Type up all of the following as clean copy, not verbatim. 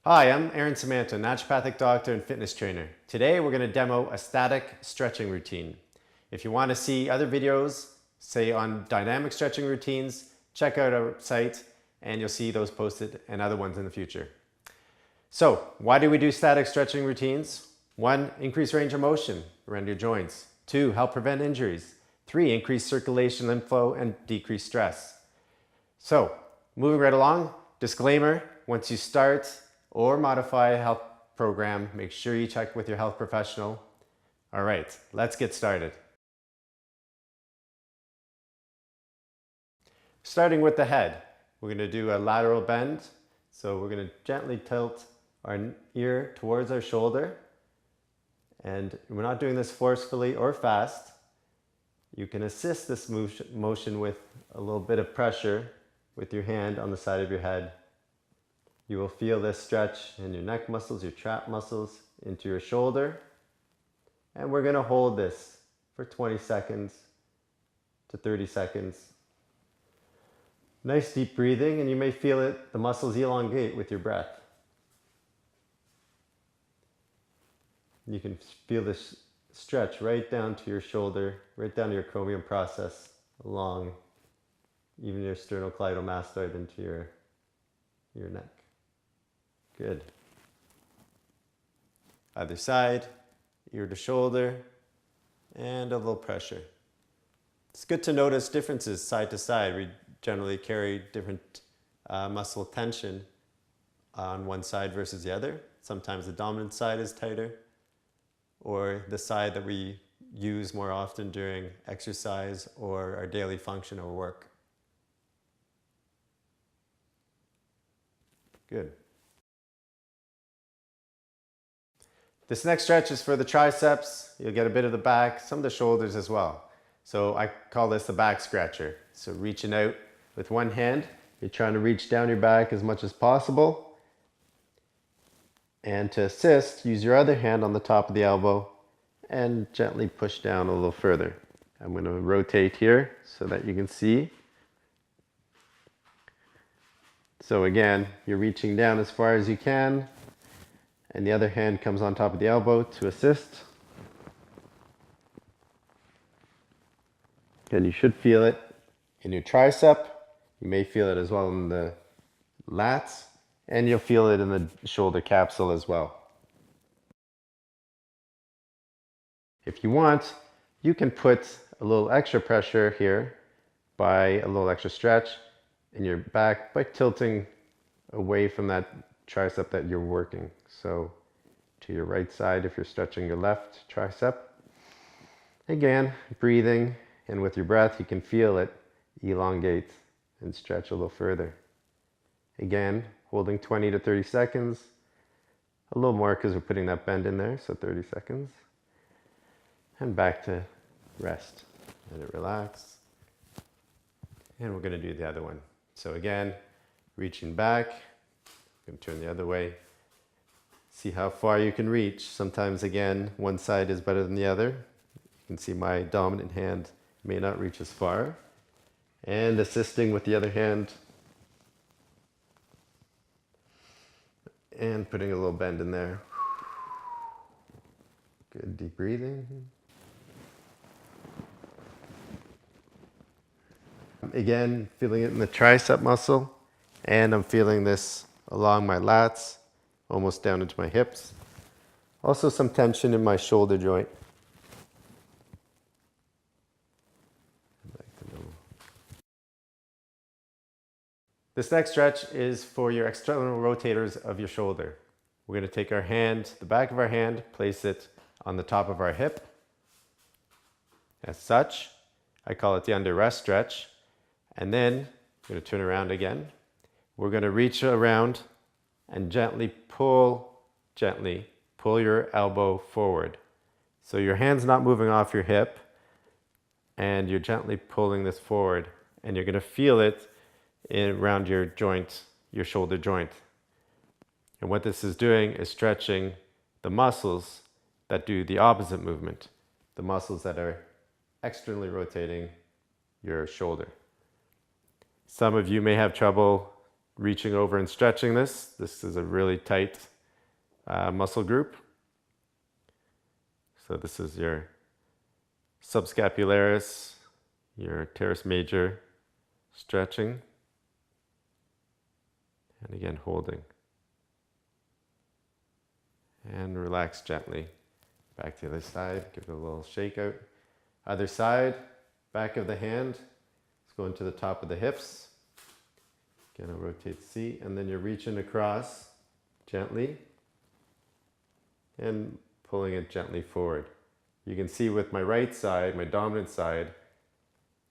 Hi, I'm Aaron Samantha, naturopathic doctor and fitness trainer. Today we're going to demo a static stretching routine. If you want to see other videos, say on dynamic stretching routines, check out our site and you'll see those posted and other ones in the future. So, why do we do static stretching routines? 1, increase range of motion around your joints. 2, help prevent injuries. 3, increase circulation, lymph flow, and decrease stress. So, moving right along, disclaimer, once you start or modify a health program, make sure you check with your health professional. All right, let's get started. Starting with the head, we're going to do a lateral bend. So we're going to gently tilt our ear towards our shoulder. And we're not doing this forcefully or fast. You can assist this motion with a little bit of pressure with your hand on the side of your head. You will feel this stretch in your neck muscles, your trap muscles, into your shoulder. And we're going to hold this for 20 seconds to 30 seconds. Nice deep breathing, and you may feel it, the muscles elongate with your breath. You can feel this stretch right down to your shoulder, right down to your acromion process, along even your sternocleidomastoid into your neck. Good. Other side, ear to shoulder, and a little pressure. It's good to notice differences side to side. We generally carry different muscle tension on one side versus the other. Sometimes the dominant side is tighter, or the side that we use more often during exercise or our daily function or work. Good. This next stretch is for the triceps. You'll get a bit of the back, some of the shoulders as well. So I call this the back scratcher. So reaching out with one hand, you're trying to reach down your back as much as possible. And to assist, use your other hand on the top of the elbow and gently push down a little further. I'm going to rotate here so that you can see. So again, you're reaching down as far as you can, and the other hand comes on top of the elbow to assist. And you should feel it in your tricep. You may feel it as well in the lats, and you'll feel it in the shoulder capsule as well. If you want, you can put a little extra pressure here by a little extra stretch in your back by tilting away from that tricep that you're working. So to your right side if you're stretching your left tricep. Again, breathing, and with your breath you can feel it elongate and stretch a little further. Again, holding 20 to 30 seconds. A little more because we're putting that bend in there, so 30 seconds. And back to rest. Let it relax. And we're going to do the other one. So again, reaching back. I'm going to turn the other way. See how far you can reach. Sometimes, again, one side is better than the other. You can see my dominant hand may not reach as far. And assisting with the other hand. And putting a little bend in there. Good deep breathing. Again, feeling it in the tricep muscle. And I'm feeling this along my lats, almost down into my hips. Also some tension in my shoulder joint. This next stretch is for your external rotators of your shoulder. We're going to take our hand, the back of our hand, place it on the top of our hip. As such, I call it the under rest stretch. And then I'm going to turn around again. We're going to reach around and gently pull your elbow forward. So your hand's not moving off your hip, and you're gently pulling this forward, and you're going to feel it around your joint, your shoulder joint. And what this is doing is stretching the muscles that do the opposite movement, the muscles that are externally rotating your shoulder. Some of you may have trouble reaching over and stretching this. This is a really tight muscle group. So this is your subscapularis, your teres major stretching, and again holding. And relax gently. Back to the other side, give it a little shake out. Other side, back of the hand, let's go into the top of the hips. Again, I'll rotate the seat, and then you're reaching across gently and pulling it gently forward. You can see with my right side, my dominant side,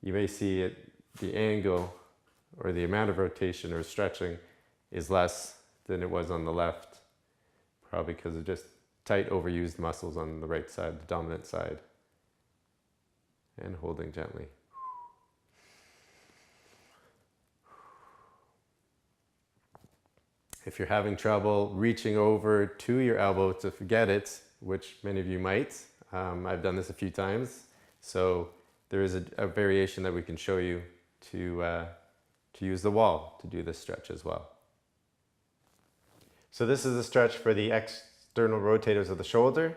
you may see it, the angle or the amount of rotation or stretching is less than it was on the left, probably because of just tight overused muscles on the right side, the dominant side. And holding gently. If you're having trouble reaching over to your elbow to forget it, which many of you might, I've done this a few times, so there is a variation that we can show you to use the wall to do this stretch as well. So this is a stretch for the external rotators of the shoulder.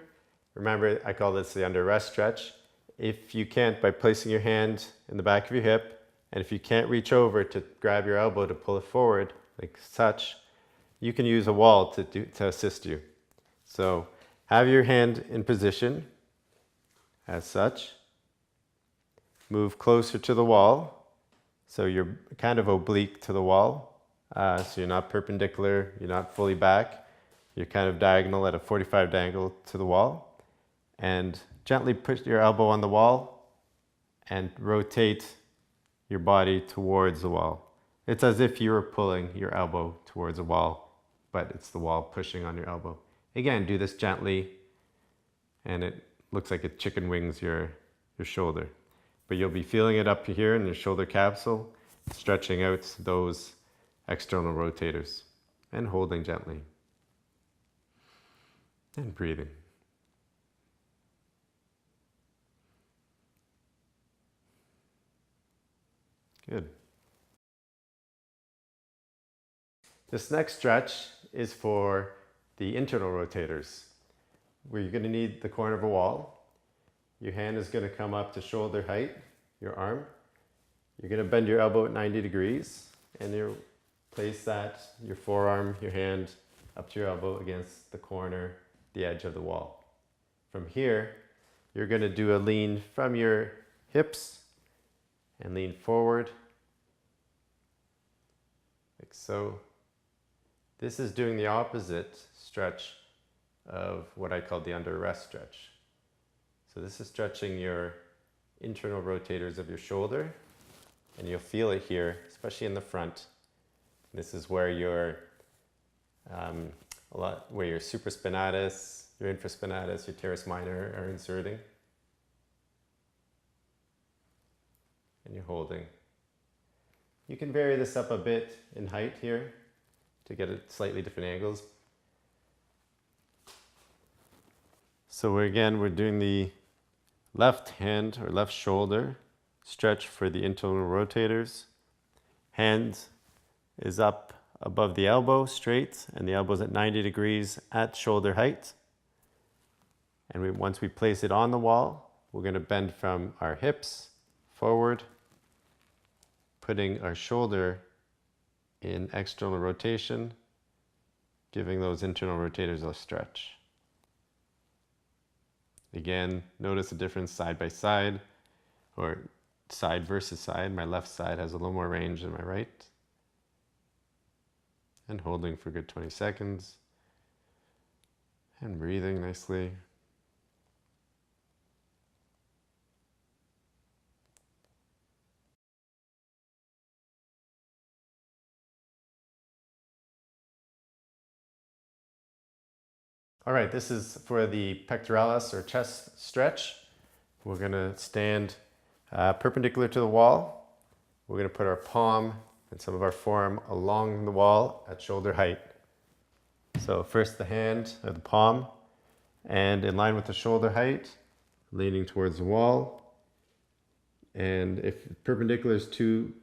Remember, I call this the under rest stretch. If you can't, by placing your hand in the back of your hip, and if you can't reach over to grab your elbow to pull it forward, like such, you can use a wall to assist you. So have your hand in position as such. Move closer to the wall, so you're kind of oblique to the wall. So you're not perpendicular, you're not fully back. You're kind of diagonal at a 45 angle to the wall. And gently push your elbow on the wall and rotate your body towards the wall. It's as if you were pulling your elbow towards a wall, but it's the wall pushing on your elbow. Again, do this gently, and it looks like it chicken wings your shoulder. But you'll be feeling it up here in your shoulder capsule, stretching out those external rotators, and holding gently, and breathing. Good. This next stretch is for the internal rotators, where you're going to need the corner of a wall. Your hand is going to come up to shoulder height, your arm. You're going to bend your elbow at 90 degrees, and you place your forearm, your hand, up to your elbow against the corner, the edge of the wall. From here, you're going to do a lean from your hips and lean forward, like so. This is doing the opposite stretch of what I call the under rest stretch. So this is stretching your internal rotators of your shoulder, and you'll feel it here, especially in the front. This is where your where your supraspinatus, your infraspinatus, your teres minor are inserting. And you're holding. You can vary this up a bit in height here to get at slightly different angles. So we're doing the left hand or left shoulder stretch for the internal rotators. Hand is up above the elbow straight, and the elbow's at 90 degrees at shoulder height. And once we place it on the wall, we're going to bend from our hips forward, putting our shoulder in external rotation, giving those internal rotators a stretch. Again, notice the difference side by side, or side versus side. My left side has a little more range than my right. And holding for a good 20 seconds. And breathing nicely. All right, this is for the pectoralis or chest stretch. We're going to stand perpendicular to the wall. We're going to put our palm and some of our forearm along the wall at shoulder height. So first the hand or the palm, and in line with the shoulder height, leaning towards the wall. And if perpendicular is too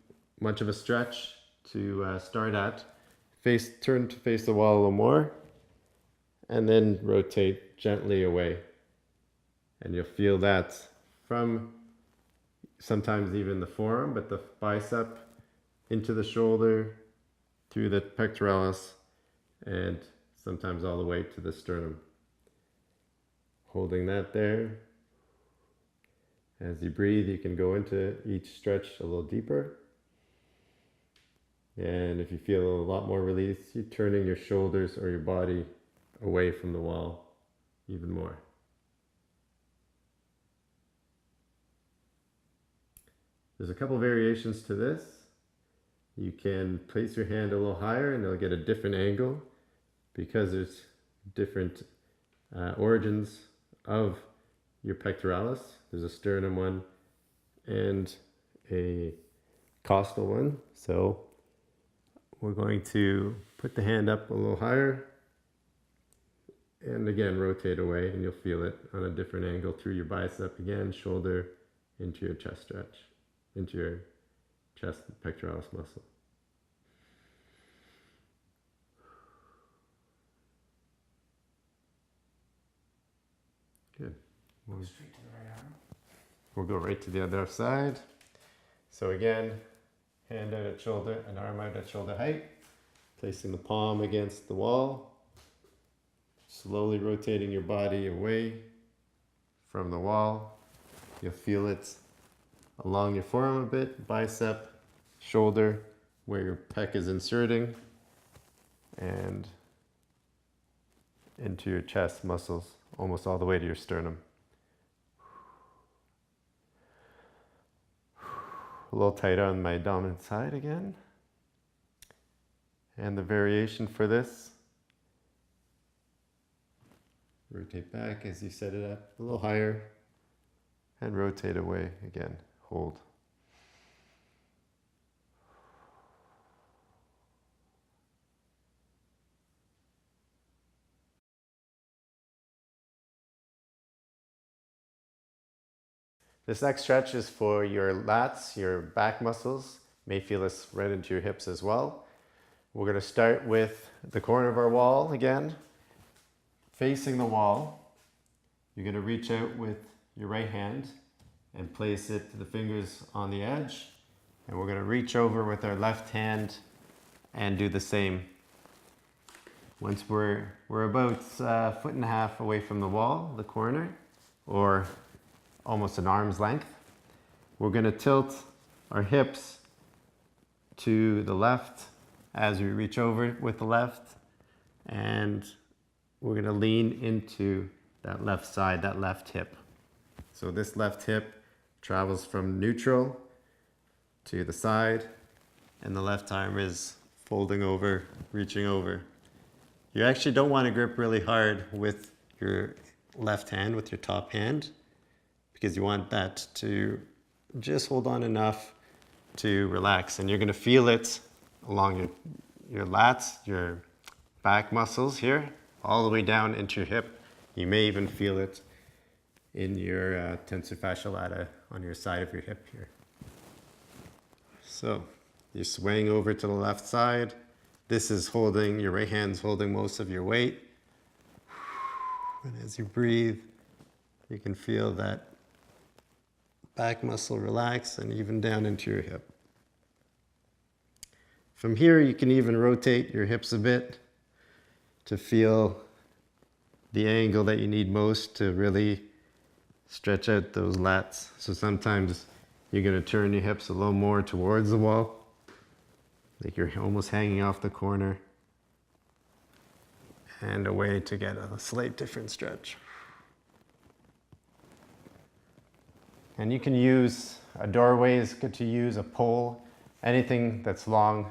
much of a stretch to start at, turn to face the wall a little more, and then rotate gently away. And you'll feel that from sometimes even the forearm, but the bicep into the shoulder, through the pectoralis, and sometimes all the way to the sternum. Holding that there. As you breathe, you can go into each stretch a little deeper. And if you feel a lot more release, you're turning your shoulders or your body away from the wall even more. There's a couple variations to this. You can place your hand a little higher and it'll get a different angle because there's different origins of your pectoralis. There's a sternum one and a costal one. So we're going to put the hand up a little higher and again rotate away, and you'll feel it on a different angle through your bicep again, shoulder into your chest stretch, into your chest pectoralis muscle. Good. Straight to the right arm. We'll go right to the other side. So again, hand out at shoulder and arm out at shoulder height, placing the palm against the wall, slowly rotating your body away from the wall. You'll feel it along your forearm a bit, bicep, shoulder, where your pec is inserting, and into your chest muscles, almost all the way to your sternum. A little tighter on my dominant side again. And the variation for this, rotate back as you set it up a little higher and rotate away again. Hold. This next stretch is for your lats, your back muscles. You may feel this right into your hips as well. We're going to start with the corner of our wall again, facing the wall. You're going to reach out with your right hand and place it to the fingers on the edge. And we're going to reach over with our left hand and do the same. Once we're about a foot and a half away from the wall, the corner, or almost an arm's length, we're going to tilt our hips to the left as we reach over with the left, and we're going to lean into that left side, that left hip. So this left hip travels from neutral to the side, and the left arm is folding over, reaching over. You actually don't want to grip really hard with your left hand, with your top hand, because you want that to just hold on enough to relax. And you're going to feel it along your lats, your back muscles here, all the way down into your hip. You may even feel it in your tensor fasciae lata on your side of your hip here. So you're swaying over to the left side. This is holding, your right hand's holding most of your weight. And as you breathe, you can feel that back muscle relax and even down into your hip. From here, you can even rotate your hips a bit to feel the angle that you need most to really stretch out those lats. So sometimes you're going to turn your hips a little more towards the wall, like you're almost hanging off the corner, and away to get a slight different stretch. And you can use a doorway, is good to use a pole, anything that's long,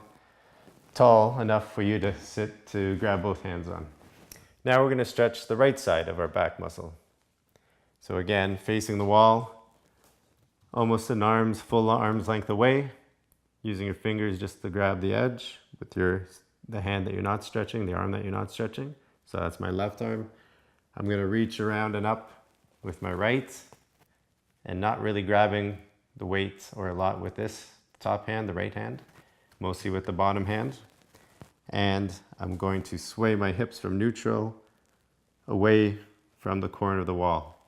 tall enough for you to sit to grab both hands on. Now we're going to stretch the right side of our back muscle. So again, facing the wall, almost full arm's length away, using your fingers just to grab the edge with the hand that you're not stretching, the arm that you're not stretching. So that's my left arm. I'm going to reach around and up with my right, and not really grabbing the weight or a lot with this top hand, the right hand, mostly with the bottom hand. And I'm going to sway my hips from neutral away from the corner of the wall.